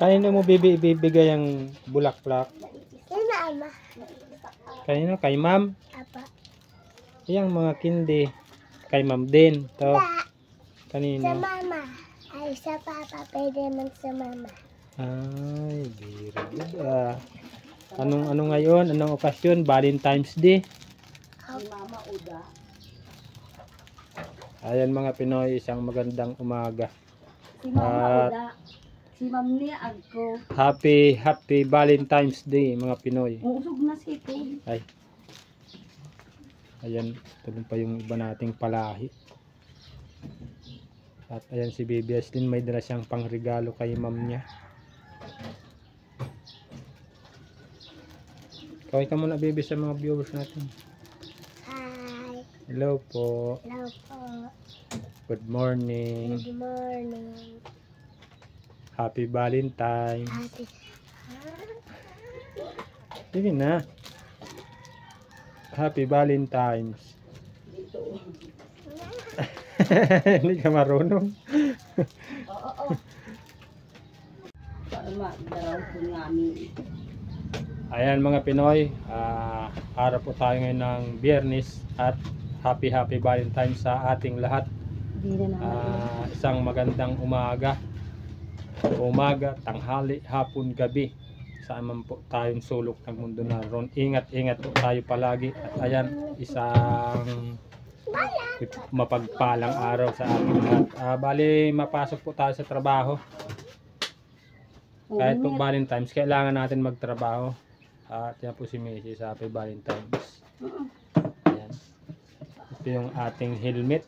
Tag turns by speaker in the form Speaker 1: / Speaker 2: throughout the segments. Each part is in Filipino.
Speaker 1: Kanino mo bibigay ang bulaklak?
Speaker 2: Kay mama.
Speaker 1: Kanino? Kay ma'am?
Speaker 2: Apa.
Speaker 1: Yang mga kindi. Kay ma'am din. To.
Speaker 2: Sa
Speaker 1: Kanino?
Speaker 2: mama. Ay, sa papa. Pwede man sa mama.
Speaker 1: Ay, very good. Ano ngayon? Anong okasyon? Valentine's Day.
Speaker 2: Mama uda.
Speaker 1: Ayan mga Pinoy, isang magandang umaga.
Speaker 3: Si Mama uda. Si Ma'am niya agko.
Speaker 1: Happy Valentine's Day mga Pinoy.
Speaker 3: Usog na si ito.
Speaker 1: Ay. Ayan, tulong pa yung iba nating palahi. At ayan si Baby Aslin, may dala siyang pangregalo kay ma'am niya. Kaway ka muna baby sa mga viewers natin.
Speaker 2: Hi.
Speaker 1: Hello po.
Speaker 2: Hello po.
Speaker 1: Good morning.
Speaker 2: Good morning.
Speaker 1: Happy Valentine's.
Speaker 2: Happy.
Speaker 1: Sige na. Happy Valentine's. Hindi ka marunong.
Speaker 3: Oo. Para magdaraw po namin.
Speaker 1: Ayan mga Pinoy, araw po tayo ngayon ng Biyernes at happy Valentine's sa ating lahat.
Speaker 3: Hindi na naman.
Speaker 1: Isang magandang umaga, tanghali, hapon, gabi. Saan man po tayong sulok ng mundo naroon. Ingat po tayo palagi. At ayan, isang mapagpalang araw sa ating lahat. Bali, mapasok po tayo sa trabaho. Kahit po Valentine's, kailangan natin magtrabaho. At yan po si Mrs. Happy Valentine's. Ayan. Ito yung ating helmet.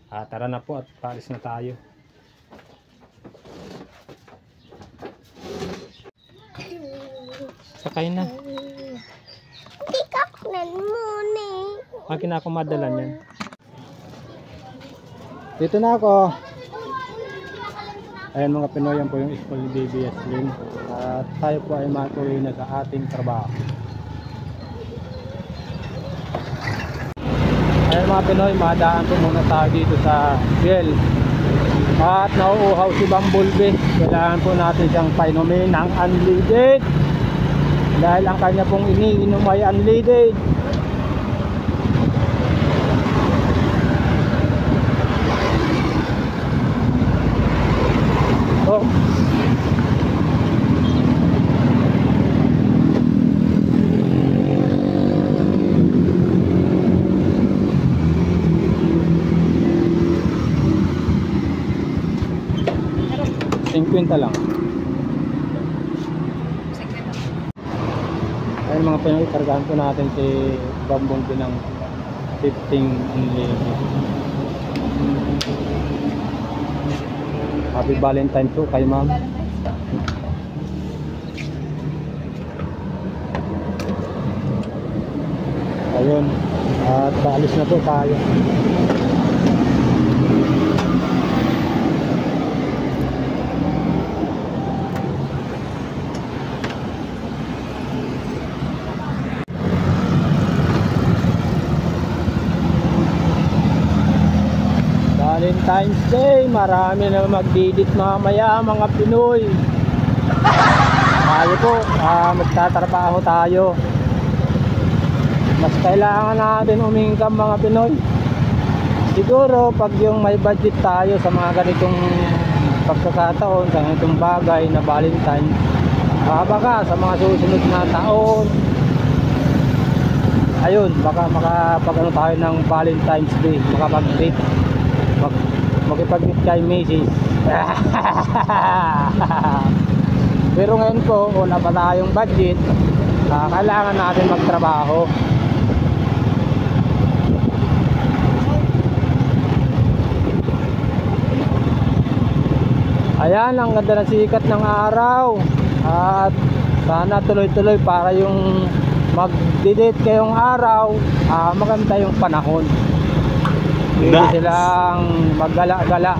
Speaker 1: Tara na po at paalis na tayo. Sakay na.
Speaker 2: Hindi ka kunan muna.
Speaker 1: Akin na ako madala niyan. Dito na ako. Ayan mga Pinoy, yan po yung school ni Baby Aslin. At tayo po ay matuloy na sa ating trabaho. Ayan mga Pinoy, madaan po muna tayo dito sa Biel. At nauuhaw si Bumblebee. Kailangan po natin siyang painumin ng unleaded. Dahil ang kanya pong iniinom ay unleaded. Oh. Kwenta lang. Ayun mga Pinoy, kargahan po natin si Bumblebee ng 15 unleaded. Happy Valentine's po kay ma'am. Ayun, at paalis na po tayo. Valentine's Day, marami na magdidit mamaya mga Pinoy. Tayo po, magtatrabaho tayo. Mas kailangan natin umingkam mga Pinoy. Siguro pag yung may budget tayo sa mga ganitong pagkakataon, sa ganitong bagay na Valentine's, baka sa mga susunod na taon, ayun, baka makapag-ano tayo ng Valentine's Day, makapag-date, makipag-meet kay Mrs. Pero ngayon po, wala pa tayong budget, kailangan natin magtrabaho. Ayan, ang ganda ng sikat ng araw. At sana tuloy-tuloy para yung mag-date kayong araw, maganda yung panahon. Hindi silang maggala-gala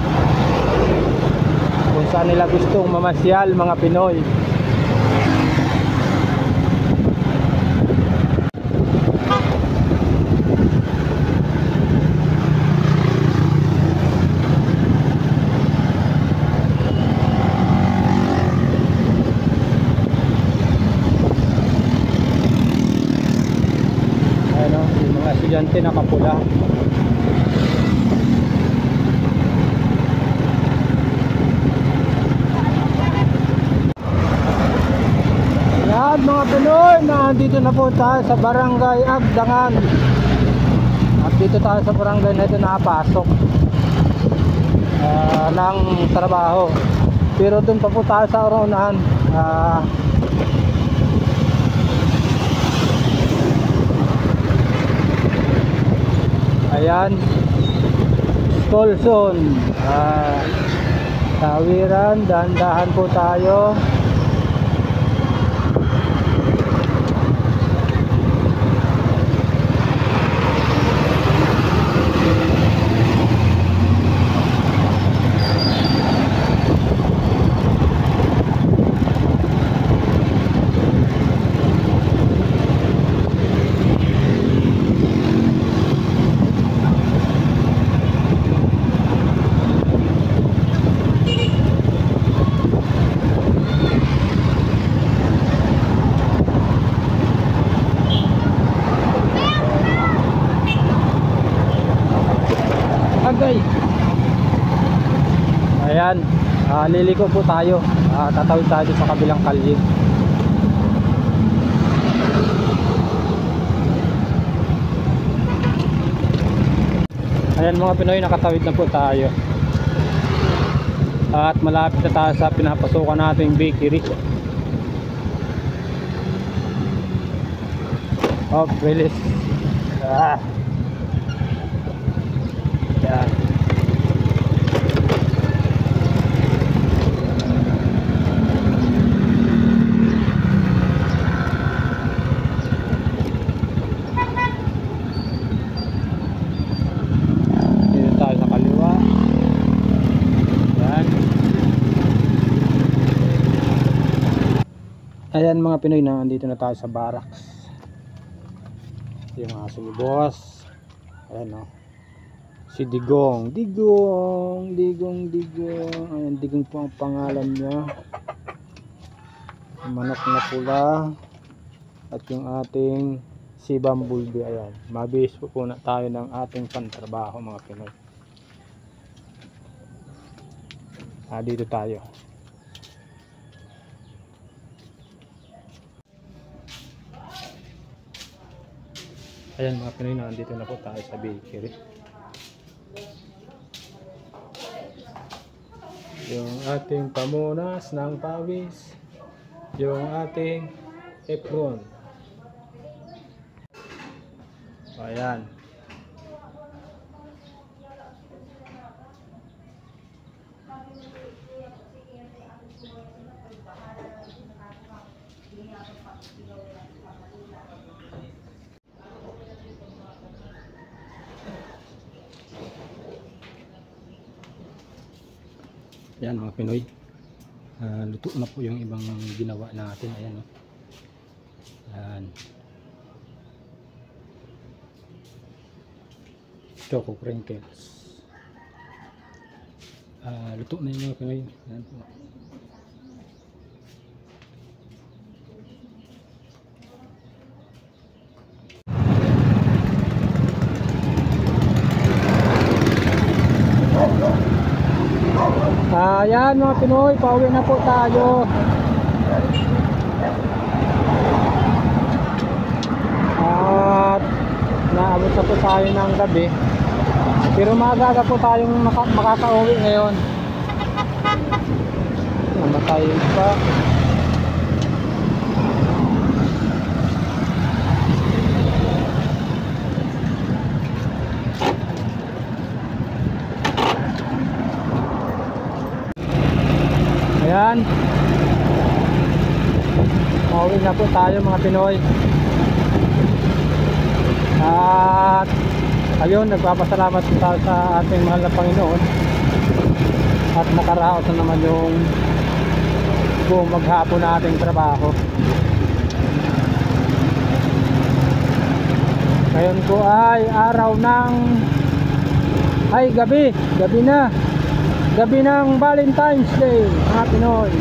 Speaker 1: kung saan nila gustong mamasyal mga Pinoy. estudyante nakapula. Yan mga Pinoy, nandito na po tayo sa Barangay Agdangan. At dito tayo sa barangay na ito nakapasok ng trabaho. Pero doon pa po tayo sa unahan. Ayan, school zone. Tawiran, dahan-dahan po tayo. Ayan, liliko po tayo. Tatawid tayo sa kabilang kalye. Ayan mga Pinoy, nakatawid na po tayo. At malapit na tayo sa pinapasukan nating bakery. Oh, bilis. Ayan. Ayan mga Pinoy, na andito na tayo sa barracks. Yung aso ni boss. Ayan o. Si Digong. Digong. Ayan, Digong po ang pangalan niya. Manok na pula. At yung ating si Bumblebee. Ayan. Mabihis po na tayo ng ating pantrabaho mga Pinoy. Dito tayo. Ayan mga Pinoy, nandito na po tayo sa bakery. Yung ating pamunas ng pawis, yung ating apron. Ayan. Ayan mga Pinoy, luto na po yung ibang ginawa natin. Ayan o. Ayan. Choco crinkles. Luto na yung mga Pinoy. Ayan po. Ayan mga Pinoy, pauwi na po tayo. At naabot na po tayo ng gabi. Pero maaga po tayong makakauwi ngayon. Namatay pa. Ayan, pauwi na po tayo mga Pinoy. At ayun, nagpapasalamat po tayo sa ating mahal na Panginoon. At nakaraos na naman yung buong maghapon na ating trabaho. Ngayon po ay araw ng gabi ng Valentine's Day mga Pinoy.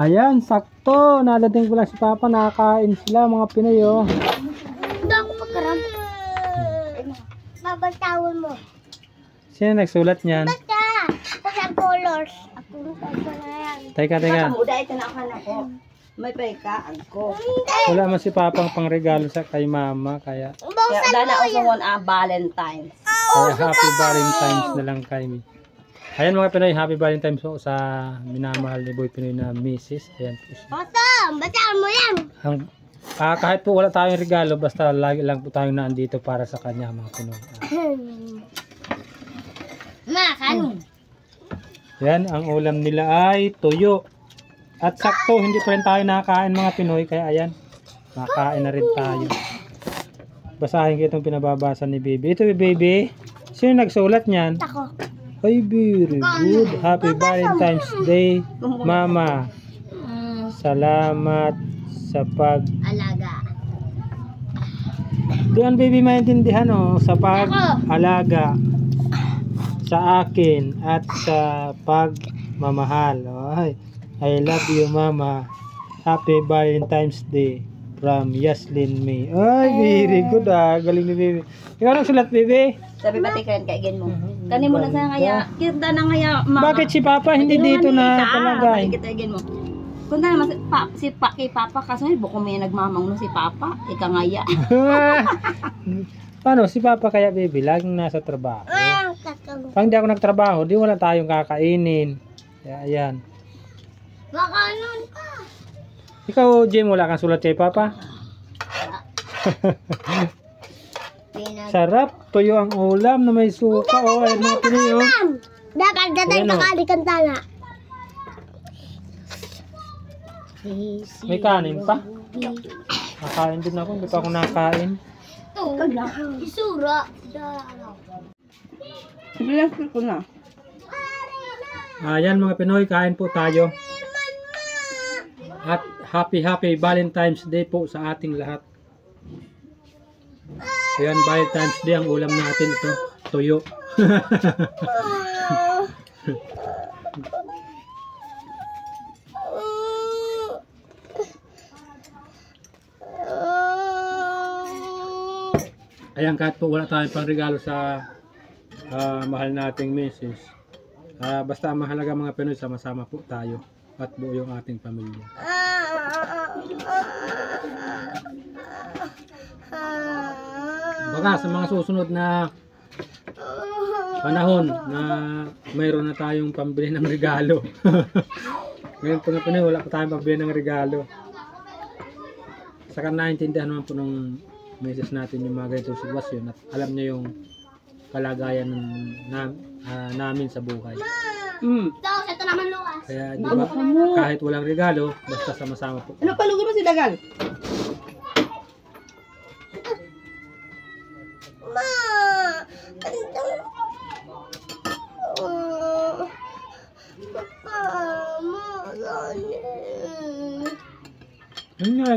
Speaker 1: Ayan, sakto. Nadating ko lang si Papa. Nakakain sila mga Pinoy, oh.
Speaker 2: Dok, pagkaram. Babatawan mo.
Speaker 1: Sino nagsulat niyan?
Speaker 2: Basta, sa colors. Ako na yan.
Speaker 1: Teka.
Speaker 3: Muda ito na ako na ko. May paikaan ko.
Speaker 1: Wala man si Papang pangregalo sa kay Mama. Kaya
Speaker 3: Kaya dana ako sa one Valentine's.
Speaker 1: Happy Valentine's na lang kay mi. Ayan mga Pinoy, Happy Valentine's po sa minamahal ni Boy Pinoy na Mrs. Ayan po siya.
Speaker 2: Bataan mo yan.
Speaker 1: Kahit po wala tayong regalo, basta lagi lang po tayong naandito para sa kanya mga Pinoy.
Speaker 2: Makan.
Speaker 1: Yan, ang ulam nila ay tuyo. At sakto, hindi pa rin tayo nakakain mga Pinoy, kaya ayan, nakakain na rin tayo. Basahin ko itong pinababasa ni Baby. Ito Baby, sino nagsulat niyan?
Speaker 2: Ako.
Speaker 1: Ay, very good. Happy Valentine's Day, Mama. Salamat sa
Speaker 2: Alaga.
Speaker 1: Doon Baby maintindihan, oh, sa pag-alaga sa akin at sa pagmamahal. Ay, I love you, Mama. Happy Valentine's Day from Yaslin May. Ay, very good, ah. Galing ni Baby. Ikaw nagsulat, Baby?
Speaker 3: Sabi pati kayan kaigin mo. Kani mo na sa ngaya. Kita na ngaya.
Speaker 1: Bakit si Papa hindi dito na palagay?
Speaker 3: Kita igin mo. Kung na naman kay Papa kasi buko may nagmamang no si Papa. Ika ngaya.
Speaker 1: Paano? Si Papa kaya, Baby? Laging nasa trabaho. Pag hindi ako nagtrabaho, di wala tayong kakainin. Kaya, ayan.
Speaker 2: Baka nun ka.
Speaker 1: Ikaw, Jim, wala kang sulat kay Papa? Sarap. Tuyo ang ulam na may suka. Oh, ay mga Pinoy, oh.
Speaker 2: Dapat datay
Speaker 1: Ayan, oh.
Speaker 2: pakalikan tala.
Speaker 1: May kanin pa. Nakain din ako. Hindi pa ako nakain.
Speaker 2: Isura.
Speaker 3: Bilang ko na.
Speaker 1: Ayan mga Pinoy, kain po tayo. At happy Valentine's Day po sa ating lahat. Ayan, Valentine's Day ang ulam natin ito. Tuyo. Ayan, kahit po wala tayong pangregalo sa mahal nating Mrs. Basta ang mahalaga mga Pinoy, sama-sama po tayo at buo yung ating pamilya. Baka sa mga susunod na panahon na mayroon na tayong pambili ng regalo. Ngayon po nga Pinoy, wala pa tayong pambili ng regalo. Saka naintindihan naman po ng Mrs. natin yung mga ganitong sitwasyon at alam niya yung kalagayan namin sa buhay.
Speaker 2: Ito naman Lucas.
Speaker 1: Kaya di ba, kahit walang regalo, basta sama-sama po.
Speaker 3: Ano palugo mo si Dagal?
Speaker 2: Ma! Mama!
Speaker 1: Yun nga,